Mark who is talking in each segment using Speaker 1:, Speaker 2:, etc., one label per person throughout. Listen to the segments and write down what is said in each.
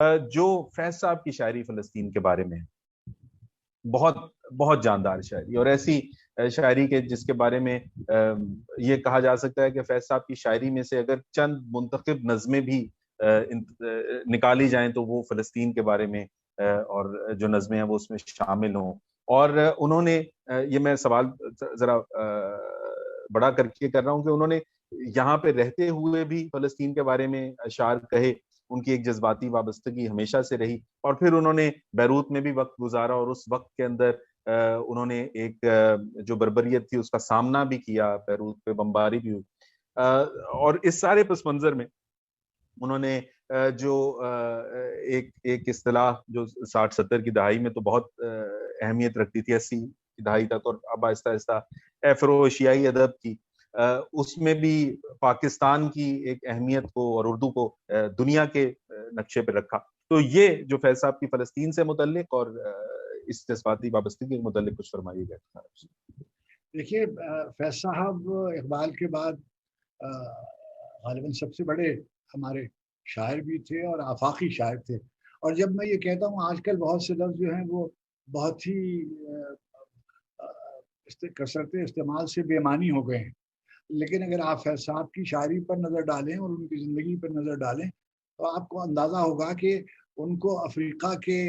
Speaker 1: جو फैज साहब की शायरी फलस्तीन के बारे में बहुत बहुत जानदार शायरी, और ऐसी शायरी के जिसके बारे में ये कहा जा सकता है कि फैज साहब की शायरी में से अगर चंद मुंतखब नज़में भी निकाली जाएं तो वो फलस्तीन के बारे में और जो नज़में हैं वो उसमें शामिल हों। और उन्होंने ये मैं सवाल जरा बड़ा करके कर रहा हूँ कि उन्होंने यहाँ पे रहते हुए भी फलस्तीन के बारे में अशार कहे, उनकी एक जज्बाती वाबस्तगी हमेशा से रही। और फिर उन्होंने बैरूत में भी वक्त गुजारा और उस वक्त के अंदर उन्होंने एक जो बर्बरियत थी उसका सामना भी किया, बैरूत पे बमबारी भी हुई। और इस सारे पस मंजर में उन्होंने जो एक एक इस्तिलाह जो 60-70 की दहाई में तो बहुत अहमियत रखती थी, 80 की दहाई तक, और अब आहिस्ता आहिस्ता अफ्रो एशियाई अदब की, उसमें भी पाकिस्तान की एक अहमियत को और उर्दू को दुनिया के नक्शे पर रखा। तो ये जो फैज साहब की फलस्तीन से मुतल्लिक और इस जज्बाती वाबस्तगी के मुतल्लिक कुछ फरमाइएगा।
Speaker 2: देखिए, फैज साहब इकबाल के बाद गालिबन सबसे बड़े हमारे शायर भी थे और आफाकी शायर थे। और जब मैं ये कहता हूँ आजकल बहुत से लफ्ज़ जो हैं वो बहुत ही कसरत इस्तेमाल से बेमानी हो गए हैं, लेकिन अगर आप फैज साहब की शायरी पर नज़र डालें और उनकी ज़िंदगी पर नज़र डालें तो आपको अंदाज़ा होगा कि उनको अफ्रीका के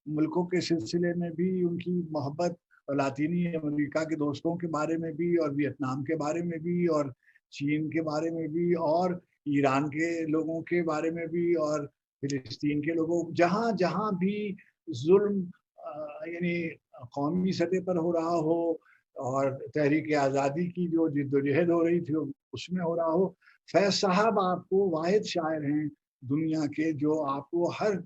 Speaker 2: मुल्कों के सिलसिले में भी उनकी मोहब्बत, और लातीनी अमेरिका के दोस्तों के बारे में भी, और वियतनाम के बारे में भी, और चीन के बारे में भी, और ईरान के लोगों के बारे में भी, और फिलिस्तीन के लोगों, जहाँ जहाँ भी जुल्म यानी कौमी सतह पर हो रहा हो और तहरीक आज़ादी की जो जिद्दोजहद हो रही थी उसमें हो रहा हो, फैज साहब आपको वाहिद शायर हैं दुनिया के जो आपको हर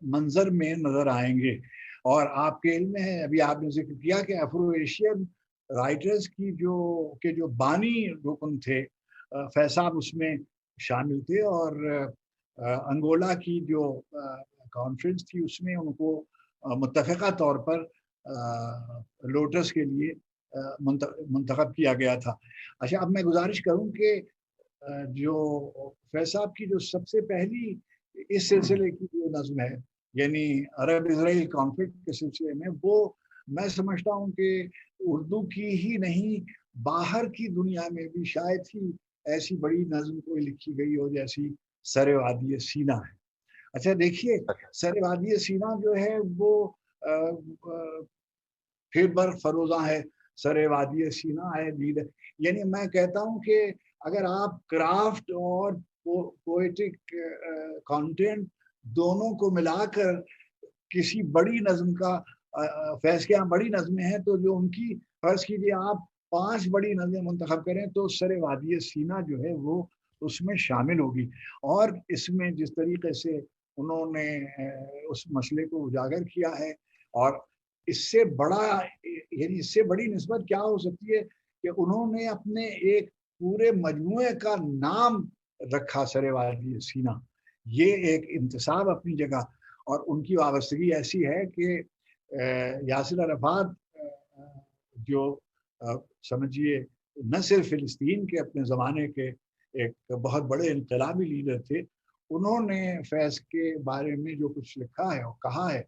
Speaker 2: मंजर में नजर आएंगे। और आपके इल्म में है, अभी आपने जिक्र किया कि अफ्रो एशियन राइटर्स की जो बानी रुकन थे, फैज साहब उसमें शामिल थे। और अंगोला की जो कॉन्फ्रेंस थी उसमें उनको मुत्तफ़िक़ा तौर पर लोटस के लिए मुंतखब किया गया था। अच्छा, अब मैं गुजारिश करूं कि जो फैज साहब की जो सबसे पहली इस सिलसिले की जो नज़्म है, यानी अरब इसराइल कॉन्फ्लिक्ट के सिलसिले में, वो मैं समझता हूँ कि उर्दू की ही नहीं बाहर की दुनिया में भी शायद ही ऐसी बड़ी नज़्म कोई लिखी गई हो जैसी सरे वादी सीना है। अच्छा देखिए, सरे वादी सीना जो है वो फिर बर्फ फरोजा है, सरे वादी सीना है दीद, यानी मैं कहता हूँ कि अगर आप क्राफ्ट और पोएटिक कंटेंट दोनों को मिलाकर किसी बड़ी नज्म का फैज के यहाँ बड़ी नज़में हैं तो जो उनकी फर्ज कीजिए आप 5 बड़ी नज़में मुंतखब करें तो सरे वादी सीना जो है वो उसमें शामिल होगी। और इसमें जिस तरीके से उन्होंने उस मसले को उजागर किया है, और इससे बड़ा यानी इससे बड़ी निस्बत क्या हो सकती है कि उन्होंने अपने एक पूरे मजमूए का नाम रखा सरे वादी सीना। ये एक इंतसाब अपनी जगह, और उनकी वाबस्तगी ऐसी है कि यासिर अरफात जो समझिए न सिर्फ फिलिस्तीन के अपने ज़माने के एक बहुत बड़े इनकलाबी लीडर थे, उन्होंने फैज़ के बारे में जो कुछ लिखा है और कहा है,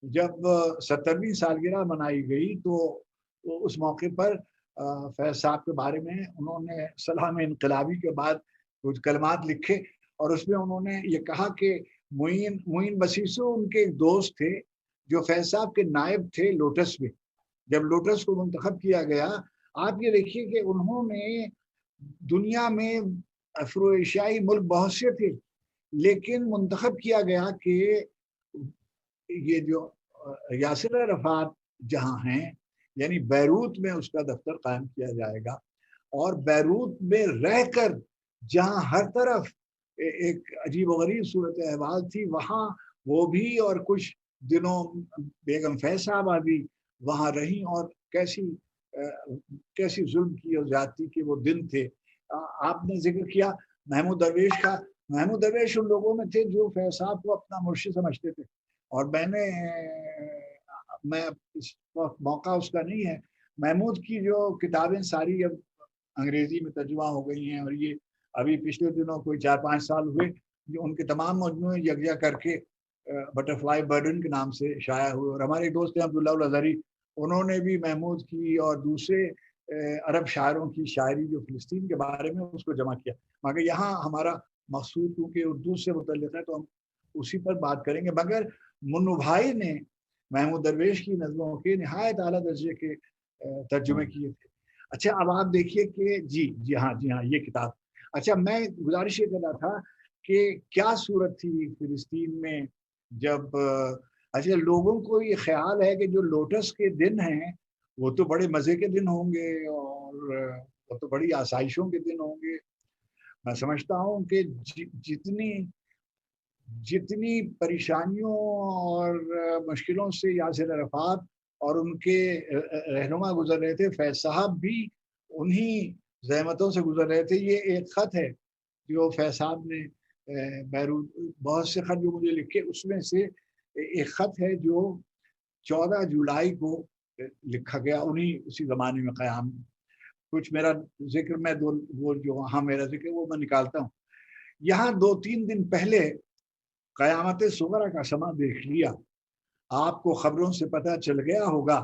Speaker 2: जब 70वीं सालगिरह मनाई गई तो उस मौके पर फैज़ साहब के बारे में उन्होंने सलाम इनकलाबी के बाद कुछ कलमात लिखे, और उसमें उन्होंने ये कहा कि मुइन बसीसो उनके एक दोस्त थे जो फैज़ साहब के नायब थे लोटस में। जब लोटस को मुंतखब किया गया, आप ये देखिए कि उन्होंने दुनिया में अफ्रो एशियाई मुल्क बहुत से थे, लेकिन मुंतखब किया गया कि ये जो यासिर अरफात जहाँ हैं, यानी बैरूत में उसका दफ्तर कायम किया जाएगा, और बैरूत में रहकर जहाँ हर तरफ एक अजीब व गरीब सूरत अहवाल थी, वहाँ वो भी और कुछ दिनों बेगम फैज साहबा भी वहाँ रही, और कैसी जुल्म की और ज्यादती के वो दिन थे। आपने जिक्र किया महमूद दरवेश का। महमूद दरवेश उन लोगों में थे जो फैज साहब को अपना मुर्शिद समझते थे, और मैं इस वक्त मौका उसका नहीं है, महमूद की जो किताबें सारी अब अंग्रेजी में तर्जुमा हो गई हैं, और ये अभी पिछले दिनों कोई 4-5 साल हुए जो उनके तमाम मजमूए यकजा करके बटरफ्लाई बर्डन के नाम से शाया हुए, और हमारे एक दोस्त हैं अब्दुल्ला उल अज़हरी, उन्होंने भी महमूद की और दूसरे अरब शायरों की शायरी जो फ़िलिस्तीन के बारे में उसको जमा किया। मगर यहाँ हमारा मकसूद क्योंकि उर्दू से मुतल्लिक़ है तो हम उसी पर बात करेंगे। मगर मुन्नू भाई ने महमूद दरवेश की नज़मों के नहायत आला दर्जे के तर्जुमे किए थे। अच्छा, अब आप देखिए कि जी हाँ ये किताब। अच्छा, मैं गुजारिश ये कर रहा था कि क्या सूरत थी फ़िलिस्तीन में जब अच्छा लोगों को ये ख्याल है कि जो लोटस के दिन हैं वो तो बड़े मज़े के दिन होंगे और वो तो बड़ी आसाइशों के दिन होंगे। मैं समझता हूँ कि जितनी परेशानियों और मुश्किलों से यासिर अरफात और उनके रहनुमा गुजर रहे थे, फैज साहब भी उन्हीं ज़हमतों से गुजर रहे थे। ये एक ख़त है जो फैज साहब ने बैरूत, बहुत से ख़त जो मुझे लिखे उसमें से एक ख़त है जो 14 जुलाई को लिखा गया उन्हीं उसी ज़माने में क़याम। कुछ मेरा जिक्र मैं वो जो वहाँ मेरा जिक्र वो मैं निकालता हूँ। यहाँ 2-3 दिन पहले क़यामत सुगरा का समा देख लिया। आपको खबरों से पता चल गया होगा,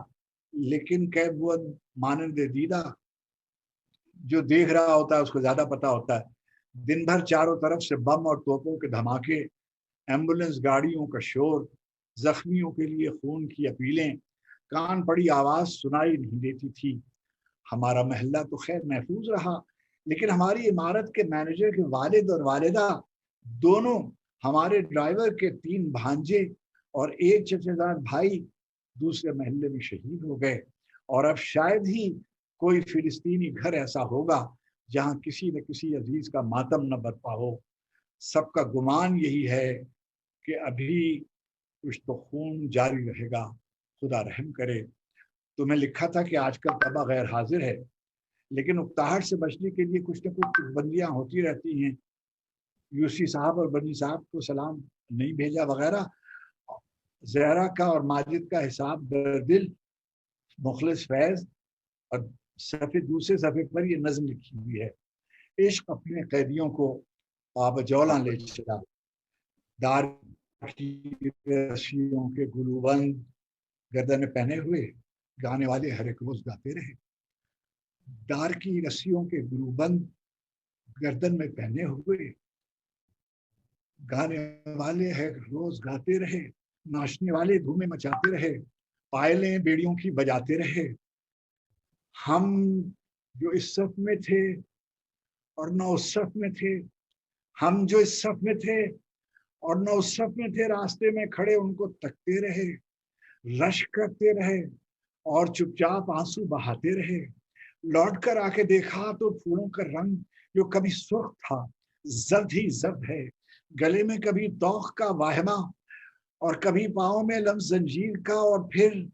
Speaker 2: लेकिन कैब वो मानंद दीदा जो देख रहा होता है उसको ज्यादा पता होता है। दिन भर चारों तरफ से बम और तोपों के धमाके, एम्बुलेंस गाड़ियों का शोर, जख्मियों के लिए खून की अपीलें, कान पड़ी आवाज सुनाई नहीं देती थी। हमारा महल्ला तो खैर महफूज रहा, लेकिन हमारी इमारत के मैनेजर के वालिद और वालिदा दोनों, हमारे ड्राइवर के 3 भांजे और एक चचेदार भाई दूसरे महल्ले में शहीद हो गए। और अब शायद ही कोई फिलिस्तीनी घर ऐसा होगा जहां किसी न किसी अजीज का मातम न बरपा हो। सबका गुमान यही है कि अभी कुछ तो खून जारी रहेगा, खुदा रहम करे। तो मैं लिखा था कि आजकल तबा गैर हाजिर है, लेकिन उकताहट से बचने के लिए कुछ न कुछ बंदियां होती रहती हैं। यूसी साहब और बनी साहब को सलाम नहीं भेजा वगैरह। जहरा का और माजिद का हिसाब दरदिल, मुखलिस फैज, और दूसरे सफ़े पर ये नज़म लिखी हुई है। इश्क अपने कैदियों को आबजौला ले चला, दार की रस्सियों के गुलूबंद गर्दन में पहने हुए गाने वाले हर एक रोज गाते रहे। दार की रस्सियों के गुलूबंद गर्दन में पहने हुए गाने वाले हर रोज गाते रहे, नाचने वाले धूमें मचाते रहे, पायलें बेड़ियों की बजाते रहे। हम जो इस सफ में थे और न उस सफ में थे, हम जो इस सफ में थे और न उस सफ में थे, रास्ते में खड़े उनको तकते रहे, रश करते रहे और चुपचाप आंसू बहाते रहे। लौट कर आके देखा तो फूलों का रंग जो कभी सुर्ख था जर्द ही जर्द है, गले में कभी तौख का वाहिमा और कभी पाँव में लम्स जंजीर का, और फिर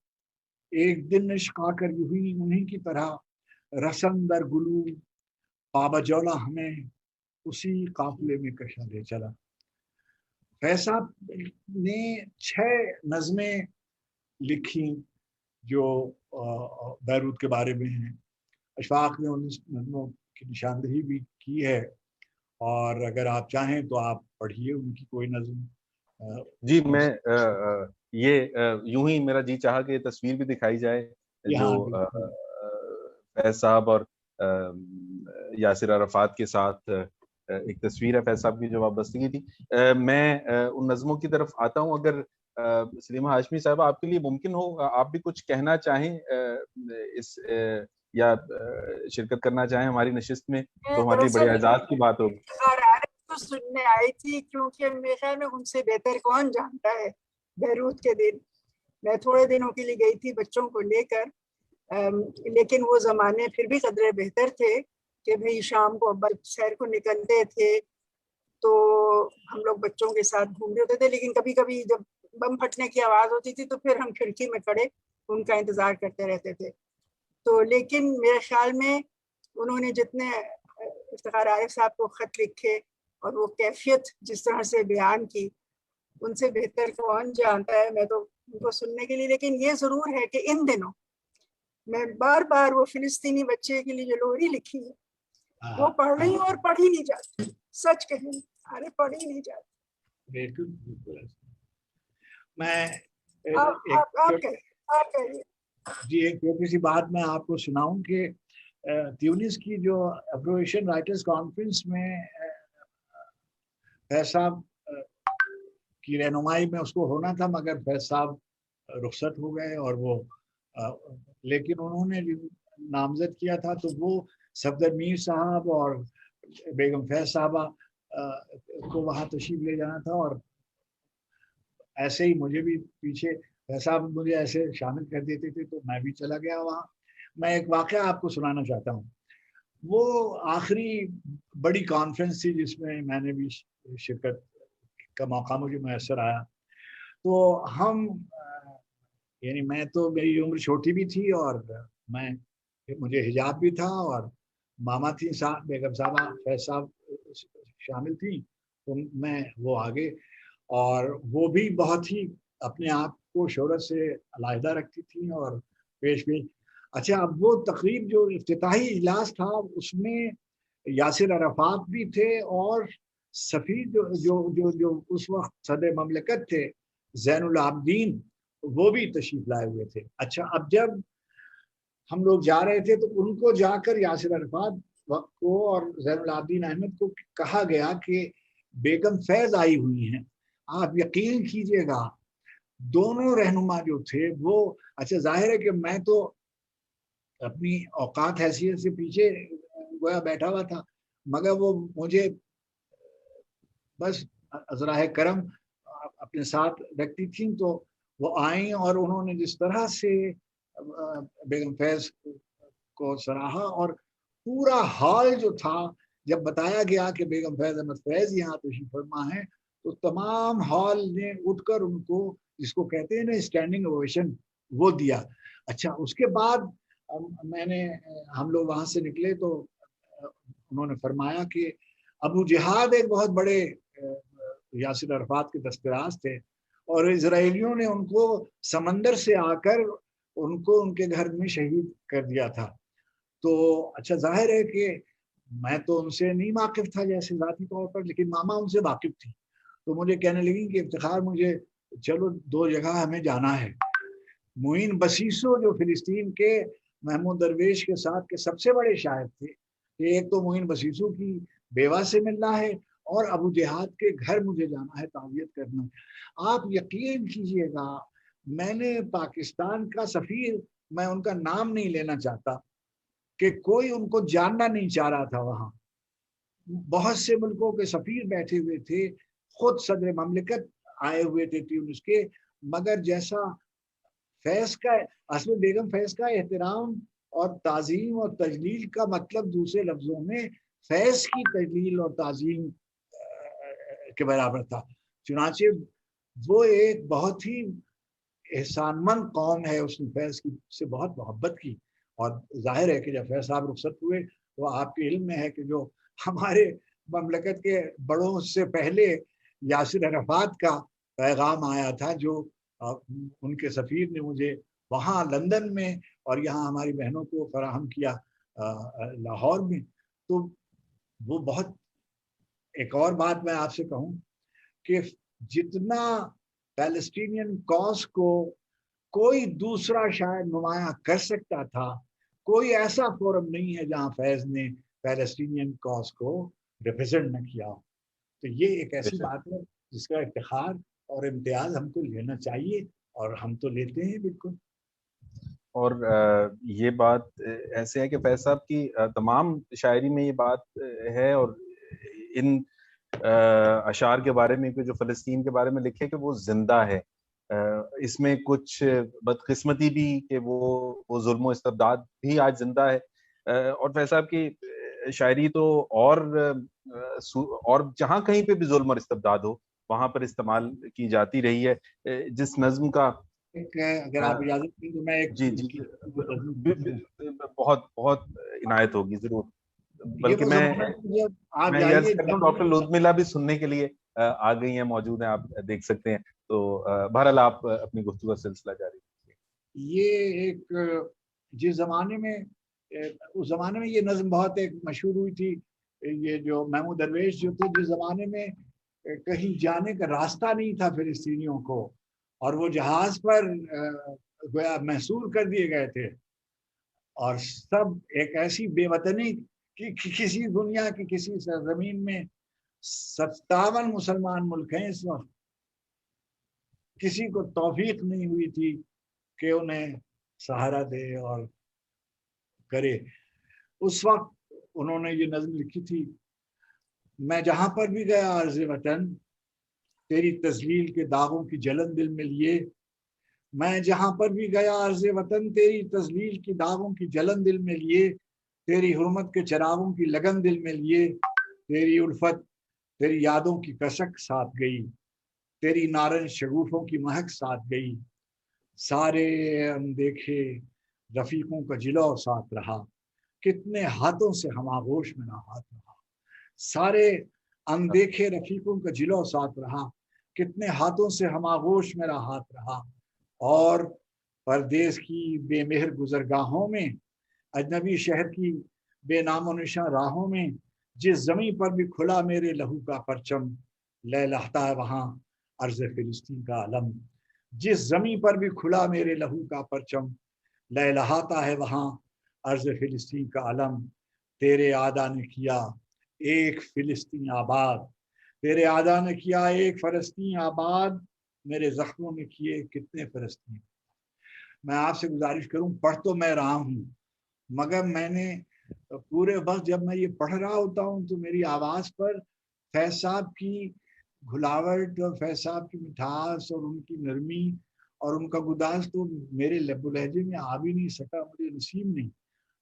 Speaker 2: एक दिन इश्क आकर हुई उन्हीं की तरह रसम दर गुलू पाबजौला हमें उसी काफिले में कशा ले चला। फैसा ने 6 नज़में लिखी जो बैरूत के बारे में हैं। अशफाक ने 19 नज़मों की निशानदही भी की है, और अगर आप चाहें तो आप पढ़िए उनकी कोई नज़म।
Speaker 1: जी, मैं ये यूं ही मेरा जी चाहा कि ये तस्वीर भी दिखाई जाए जो फैज साहब और यासिर अरफात के साथ एक तस्वीर है फैज साहब की जो वाबस्तगी थी। मैं उन नज़मों की तरफ आता हूँ। अगर सलीमा हाशमी साहब आपके लिए मुमकिन हो, आप भी कुछ कहना चाहें इस या शिरकत करना चाहें हमारी नशिस्त में, तो हमारे लिए बड़े एजाज की बात होगी।
Speaker 3: तो सुनने आई थी, क्योंकि मेरे ख्याल में उनसे बेहतर कौन जानता है बैरूत के दिन। मैं थोड़े दिनों के लिए गई थी बच्चों को लेकर, लेकिन वो ज़माने फिर भी कदरे बेहतर थे कि भाई शाम को अब्बा सैर को निकलते थे तो हम लोग बच्चों के साथ घूमते होते थे। लेकिन कभी कभी जब बम फटने की आवाज़ होती थी तो फिर हम खिड़की में खड़े उनका इंतज़ार करते रहते थे। तो लेकिन मेरे ख्याल में उन्होंने जितने इफ्तिखार आरिफ साहब को ख़त लिखे और वो कैफियत जिस तरह से बयान की, उनसे बेहतर कौन जानता है। मैं तो उनको सुनने के लिए, लेकिन ये ज़रूर है कि इन दिनों मैं बार बार वो फिलिस्तीनी बच्चे के लिए जो लोरी लिखी है वो पढ़ रही हूँ और पढ़ी नहीं जाती। सच कहें, अरे पढ़ी नहीं जाती।
Speaker 2: बिल्कुल। میں جی ایک چھوٹی سی بات میں آپ کو سناؤں کہ تیونس کی جو اپرویشن رائٹرز کانفرنس میں فیض صاحب کی رہنمائی میں اس کو ہونا تھا، مگر فیض صاحب رخصت ہو گئے، اور وہ لیکن انہوں نے نامزد کیا تھا تو وہ صفدر میر صاحب اور بیگم فیض صاحبہ کو وہاں تشریف لے جانا تھا، اور ایسے ہی مجھے بھی پیچھے فیض صاحب مجھے ایسے شامل کر دیتے تھے تو میں بھی چلا گیا وہاں۔ میں ایک واقعہ آپ کو سنانا چاہتا ہوں۔ وہ آخری بڑی کانفرنس تھی جس میں میں نے بھی شرکت کا موقع مجھے میسر آیا، تو ہم یعنی میں تو میری عمر چھوٹی بھی تھی اور مجھے حجاب بھی تھا، اور ماما تھی صاحب بیگم صاحبہ فیض صاحب شامل تھی، تو میں وہ آگے، اور وہ بھی بہت ہی اپنے آپ کو شہرت سے علیحدہ رکھتی تھیں اور پیش بھی۔ اچھا، اب وہ تقریب جو افتتاحی اجلاس تھا اس میں یاسر عرفات بھی تھے، اور سفیر جو اس وقت صدر مملکت تھے زین العابدین، وہ بھی تشریف لائے ہوئے تھے۔ اچھا، اب جب ہم لوگ جا رہے تھے تو ان کو جا کر یاسر عرفات کو اور زین العابدین احمد کو کہا گیا کہ بیگم فیض آئی ہوئی ہیں۔ آپ یقین کیجئے گا دونوں رہنما جو تھے وہ، اچھا ظاہر ہے کہ میں تو اپنی اوقات حیثیت سے پیچھے گویا بیٹھا ہوا تھا، مگر وہ مجھے بس عذرائے کرم اپنے ساتھ رکھتی تھیں، تو وہ آئیں اور انہوں نے جس طرح سے بیگم فیض کو سراہا، اور پورا ہال جو تھا جب بتایا گیا کہ بیگم فیض احمد فیض یہاں تشریف فرما ہے تو تمام ہال نے اٹھ کر ان کو، جس کو کہتے ہیں نا اسٹینڈنگ اوویشن، وہ دیا۔ اچھا، اس کے بعد ہم لوگ وہاں سے نکلے تو انہوں نے فرمایا کہ ابو جہاد ایک بہت بڑے یاسر عرفات کے دستراز تھے، اور اسرائیلیوں نے ان کو سمندر سے آ کر ان کو ان کے گھر میں شہید کر دیا تھا۔ تو اچھا ظاہر ہے کہ میں تو ان سے نہیں واقف تھا جیسے ذاتی طور پر، لیکن ماما ان سے واقف تھی، تو مجھے کہنے لگی کہ افتخار مجھے چلو 2 جگہ ہمیں جانا ہے۔ معین بسیسو جو فلسطین کے محمود درویش کے ساتھ کے سب سے بڑے شاعر تھے، کہ ایک تو معین بسیسو کی بیوہ سے ملنا ہے اور ابو جہاد کے گھر مجھے جانا ہے تعزیت کرنا۔ آپ یقین کیجئے گا میں نے پاکستان کا سفیر، میں ان کا نام نہیں لینا چاہتا، کہ کوئی ان کو جاننا نہیں چاہ رہا تھا، وہاں بہت سے ملکوں کے سفیر بیٹھے ہوئے تھے، خود صدر مملکت آئے ہوئے تھے تیونس کے، مگر جیسا فیض کا، اصل بیگم فیض کا احترام اور تعظیم اور تجلیل کا مطلب دوسرے لفظوں میں فیض کی تجلیل اور تعظیم کے برابر تھا۔ چنانچہ وہ ایک بہت ہی احسان مند قوم ہے، اس نے فیض کی سے بہت محبت کی، اور ظاہر ہے کہ جب فیض صاحب رخصت ہوئے تو آپ کے علم میں ہے کہ جو ہمارے مملکت کے بڑوں سے پہلے یاسر عرفات کا پیغام آیا تھا، جو ان کے سفیر نے مجھے وہاں لندن میں اور یہاں ہماری بہنوں کو فراہم کیا لاہور میں۔ تو وہ بہت، ایک اور بات میں آپ سے کہوں کہ جتنا پیلسٹینین کاز کو کوئی دوسرا شاید نمایاں کر سکتا تھا، کوئی ایسا فورم نہیں ہے جہاں فیض نے پیلسٹینین کاز کو ریپرزینٹ نہ کیا ہو۔ تو یہ ایک ایسی بات ہے جس کا افتخار اور امتیاز ہم کو لینا چاہیے، اور ہم تو لیتے ہیں بالکل۔
Speaker 1: اور یہ بات ایسے ہے کہ فیض صاحب کی تمام شاعری میں یہ بات ہے، اور ان اشعار کے بارے میں جو فلسطین کے بارے میں لکھے کہ وہ زندہ ہے۔ اس میں کچھ بدقسمتی بھی کہ وہ ظلم و استبداد بھی آج زندہ ہے، اور فیض صاحب کی شاعری تو اور جہاں کہیں پہ بھی ظلم اور استبداد ہو وہاں پر استعمال کی جاتی رہی ہے۔ جس نظم کا
Speaker 2: اگر آپ اجازت دیں تو میں ایک
Speaker 1: جی بہت بہت عنایت ہوگی ضرور، بلکہ میں ڈاکٹر لوزملا بھی سننے کے لیے آ گئی ہیں، موجود ہیں، آپ دیکھ سکتے ہیں، تو بہرحال آپ اپنی گفتگو کا سلسلہ جاری رکھیے۔
Speaker 2: یہ ایک جس زمانے میں، اس زمانے میں یہ نظم بہت ایک مشہور ہوئی تھی، یہ جو محمود درویش جو تھے، جس زمانے میں کہیں جانے کا راستہ نہیں تھا فلسطینیوں کو، اور وہ جہاز پر گویا محصور کر دیے گئے تھے، اور سب ایک ایسی بے وطنی کہ کسی دنیا کی کسی سرزمین میں 57 مسلمان ملک ہیں اس وقت، کسی کو توفیق نہیں ہوئی تھی کہ انہیں سہارا دے اور کرے۔ اس وقت انہوں نے یہ نظم لکھی تھی، میں جہاں پر بھی گیا عرض وطن تیری تذلیل کے داغوں کی جلن دل میں لیے، میں جہاں پر بھی گیا عرض وطن تیری تذلیل کی داغوں کی جلن دل میں لیے، تیری حرمت کے چراغوں کی لگن دل میں لیے، تیری الفت تیری یادوں کی کشک ساتھ گئی، تیری نارن شگوفوں کی مہک ساتھ گئی، سارے اندیکھے رفیقوں کا جلو ساتھ رہا، کتنے ہاتھوں سے ہم آغوش میں نہ ہاتھ رہا، سارے اندیکھے رفیقوں کا جلو ساتھ رہا، کتنے ہاتھوں سے ہم آغوش میرا ہاتھ رہا، اور پردیس کی بے مہر گزرگاہوں میں، اجنبی شہر کی بے نام و نشاں راہوں میں، جس زمین پر بھی کھلا میرے لہو کا پرچم، لہلہتا ہے وہاں عرض فلسطین کا علم، جس زمین پر بھی کھلا میرے لہو کا پرچم، لہلہاتا ہے وہاں عرض فلسطین کا علم، تیرے آدھا نے کیا ایک فلسطین آباد، تیرے آدھا نے کیا ایک فلسطین آباد، میرے زخموں نے کیے کتنے فلسطین۔ میں آپ سے گزارش کروں، پڑھ تو میں رہا ہوں، مگر میں نے پورے وقت جب میں یہ پڑھ رہا ہوتا ہوں تو میری آواز پر فیض صاحب کی گھلاوٹ اور فیض صاحب کی مٹھاس اور ان کی نرمی اور ان کا گداز تو میرے لب و لہجے میں آ بھی نہیں سکا، مجھے نصیب نہیں۔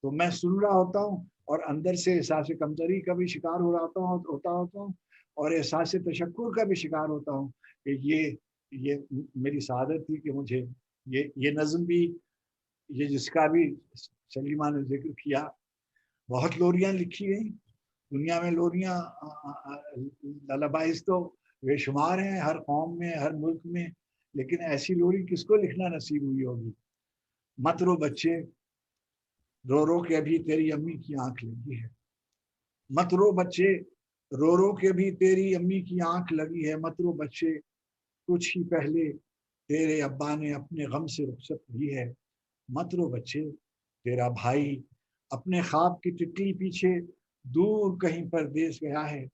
Speaker 2: تو میں سن رہا ہوتا ہوں اور اندر سے احساس کمتری کا بھی شکار ہو رہا ہوتا ہوں اور احساس تشکر کا بھی شکار ہوتا ہوں کہ یہ میری سعادت تھی کہ مجھے یہ نظم بھی، یہ جس کا بھی سلیمہ نے ذکر کیا، بہت لوریاں لکھی گئیں دنیا میں، لوریاں للابائز تو بے شمار ہیں ہر قوم میں ہر ملک میں، لیکن ایسی لوری کس کو لکھنا نصیب ہوئی ہوگی۔ مت رو بچے رو رو کے ابھی تیری امی کی آنکھ لگی ہے، مت رو بچے رو رو کے بھی تیری امی کی آنکھ لگی ہے، مت رو بچے کچھ ہی پہلے تیرے ابا نے اپنے غم سے رخصت کی ہے، مت رو بچے تیرا بھائی اپنے خواب کی ٹٹی پیچھے دور کہیں پردیس گیا ہے،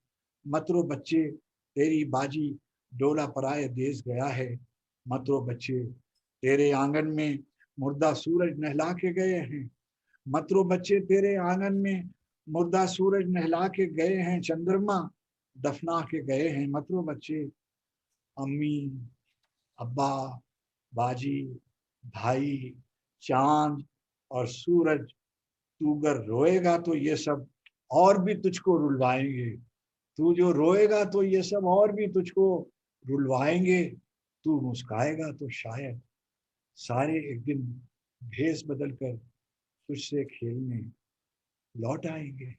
Speaker 2: مت رو بچے تیری باجی ڈولا پرائے دیس گیا ہے، مت رو بچے تیرے آنگن میں مردہ سورج نہلا کے گئے ہیں، مت رو بچے تیرے آنگن میں مردہ سورج نہلا کے گئے ہیں، چندرما دفنا کے گئے ہیں، مت رو بچے امی ابا باجی بھائی چاند اور سورج، تو اگر روئے گا تو یہ سب اور بھی تجھ کو رلوائیں گے، تو جو روئے گا تو یہ سب اور بھی تجھ کو رلوائیں گے، تو مسکائے گا تو شاید سارے ایک دن بھیس بدل کر تجھ سے کھیلنے لوٹ آئیں گے۔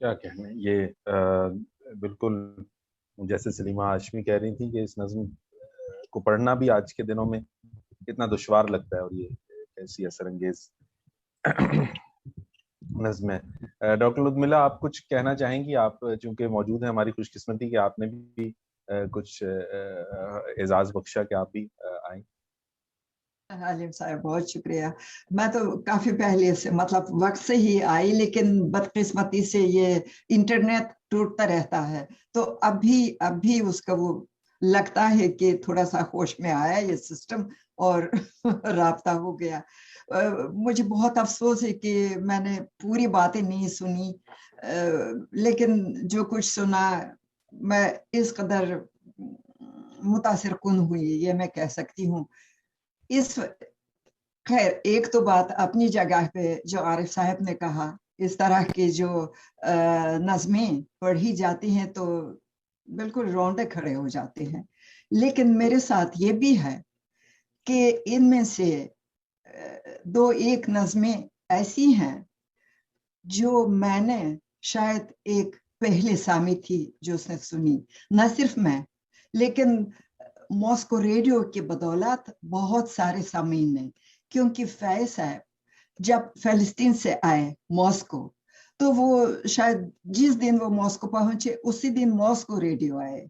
Speaker 1: کیا کہنے، یہ بالکل جیسے سلیمہ ہاشمی کہہ رہی تھی کہ اس نظم کو پڑھنا بھی آج کے دنوں میں کتنا دشوار لگتا ہے، اور یہ ایسی اثر انگیز نظم ہے۔ ڈاکٹر لدملا، آپ کچھ کہنا چاہیں گی؟ آپ چونکہ موجود ہیں، ہماری خوش قسمتی کہ آپ نے بھی کچھ اعزاز بخشا کہ آپ بھی آئیں۔
Speaker 4: عالم صاحب بہت شکریہ۔ میں تو کافی پہلے سے مطلب وقت سے ہی آئی، لیکن بدقسمتی سے یہ انٹرنیٹ ٹوٹتا رہتا ہے، تو اب بھی اس کا وہ لگتا ہے کہ تھوڑا سا ہوش میں آیا یہ سسٹم اور رابطہ ہو گیا۔ مجھے بہت افسوس ہے کہ میں نے پوری باتیں نہیں سنی، لیکن جو کچھ سنا میں اس قدر متاثر کن ہوئی، یہ میں کہہ سکتی ہوں۔ خیر، ایک تو بات اپنی جگہ پہ جو عارف صاحب نے کہا، اس طرح کی جو نظمیں پڑھی جاتی ہیں تو بالکل رونڈے کھڑے ہو جاتے ہیں، لیکن میرے ساتھ یہ بھی ہے کہ ان میں سے دو ایک نظمیں ایسی ہیں جو میں نے شاید ایک پہلے سامع تھی جو اس نے سنی، نہ صرف میں لیکن ماسکو ریڈیو کی بدولت بہت سارے سامعین نے، کیونکہ فیض صاحب جب فلسطین سے آئے ماسکو تو وہ شاید جس دن وہ ماسکو پہنچے اسی دن ماسکو ریڈیو آئے،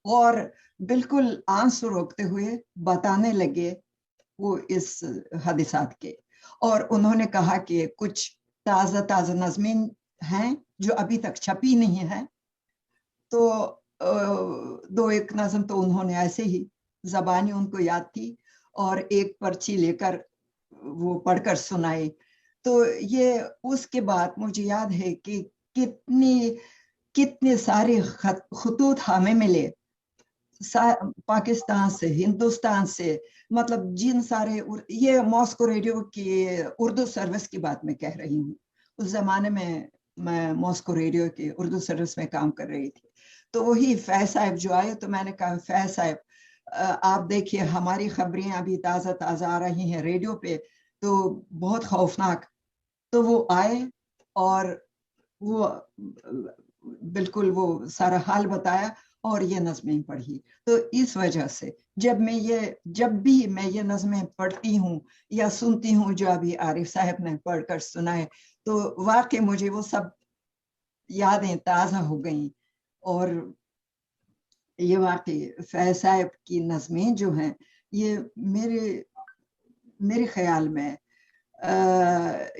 Speaker 4: اور बिल्कुल आंसू रोकते हुए बताने लगे वो इस हादिसात के, और उन्होंने कहा कि कुछ ताज़ा ताज़ा नज़मीन हैं जो अभी तक छपी नहीं है। तो दो एक नज़म तो उन्होंने ऐसे ही ज़बानी उनको याद थी और एक पर्ची लेकर वो पढ़कर सुनाई। तो ये उसके बाद मुझे याद है कि कितने सारे खतूत हमें मिले पाकिस्तान से, हिंदुस्तान से, मतलब जिन सारे, ये मॉस्को रेडियो की उर्दू सर्विस की बात मैं कह रही हूँ। उस जमाने में मैं मॉस्को रेडियो की उर्दू सर्विस में काम कर रही थी। तो वही फैज साहब जो आए, तो मैंने कहा फैज साहब आप देखिए हमारी खबरें अभी ताज़ा ताज़ा आ रही हैं रेडियो पे, तो बहुत खौफनाक। तो वो आए और वो बिल्कुल वो सारा हाल बताया और ये नज़में पढ़ी। तो इस वजह से जब भी मैं ये नज़में पढ़ती हूँ या सुनती हूँ जो अभी आरिफ साहब ने पढ़कर सुनाए, तो वाकई मुझे वो सब यादें ताज़ा हो गई। और ये वाकई फैज साहब की नज़में जो हैं, ये मेरे ख्याल में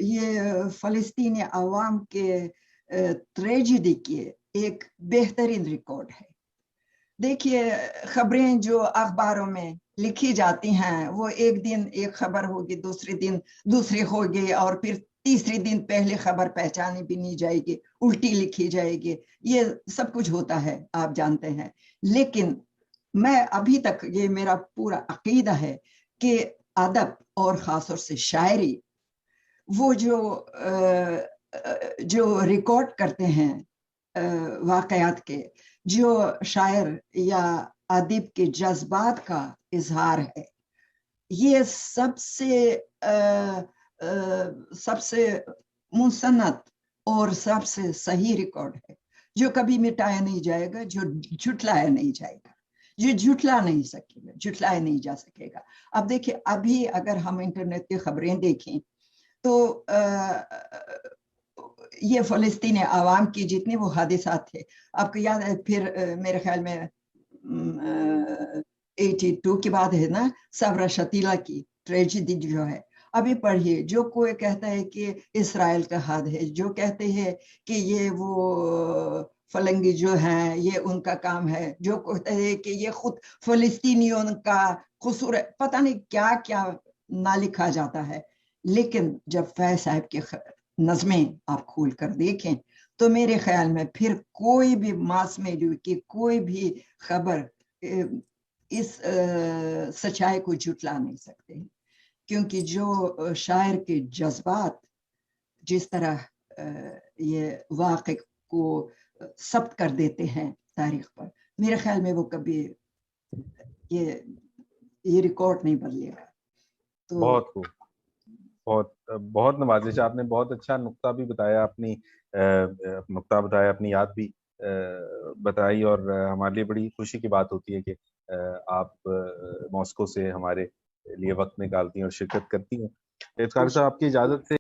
Speaker 4: ये फ़लस्तीनी अवाम के ट्रेजेडी की एक बेहतरीन रिकॉर्ड है। देखिए खबरें जो अखबारों में लिखी जाती हैं, वो एक दिन एक खबर होगी, दूसरे दिन दूसरी होगी, और फिर तीसरे दिन पहले खबर पहचानी भी नहीं जाएगी, उल्टी लिखी जाएगी। ये सब कुछ होता है, आप जानते हैं। लेकिन मैं अभी तक, ये मेरा पूरा अकीदा है कि अदब और ख़ास तौर से शायरी, वो जो रिकॉर्ड करते हैं वाक़यात के, जो शायर या अदीब के जज्बात का इजहार है, ये सबसे मुसन्नत और सबसे सही रिकॉर्ड है, जो कभी मिटाया नहीं जाएगा, जो झुटलाया नहीं जाएगा, जो झुटलाया नहीं जा सकेगा। अब देखिए, अभी अगर हम इंटरनेट की खबरें देखें तो ये फ़लस्तीनी आवाम की जितने वो हादिसात थे, आपको याद है, फिर मेरे ख्याल में 82 की बात है ना, सबरा शतीला की ट्रेजेडी जो है। अभी पढ़िए, जो कोई कहता है कि इसराइल का हाथ है, जो कहते हैं कि ये वो फलंगी जो हैं ये उनका काम है, जो कहते हैं कि ये खुद फ़लस्तीनियों का कसूर है, पता नहीं क्या क्या ना लिखा जाता है। लेकिन जब फैज साहब की नज़में आप खोल कर देखें, तो मेरे ख्याल में फिर कोई भी मास मीडिया की कोई भी खबर इस सच्चाई को झुटला नहीं सकते, क्योंकि जो शायर के जज्बात जिस तरह ये वाक़े को सब्त कर देते हैं तारीख पर, मेरे ख्याल में वो कभी ये रिकॉर्ड नहीं बदलेगा। तो
Speaker 1: बहुत खूब, बहुत नवाजिश, आपने बहुत अच्छा नुक्ता भी बताया, अपनी याद भी बताई, और हमारे लिए बड़ी खुशी की बात होती है कि आप मॉस्को से हमारे लिए वक्त निकालती हैं और शिरकत करती हैं। इफ्तिखार साहब, आपकी इजाज़त से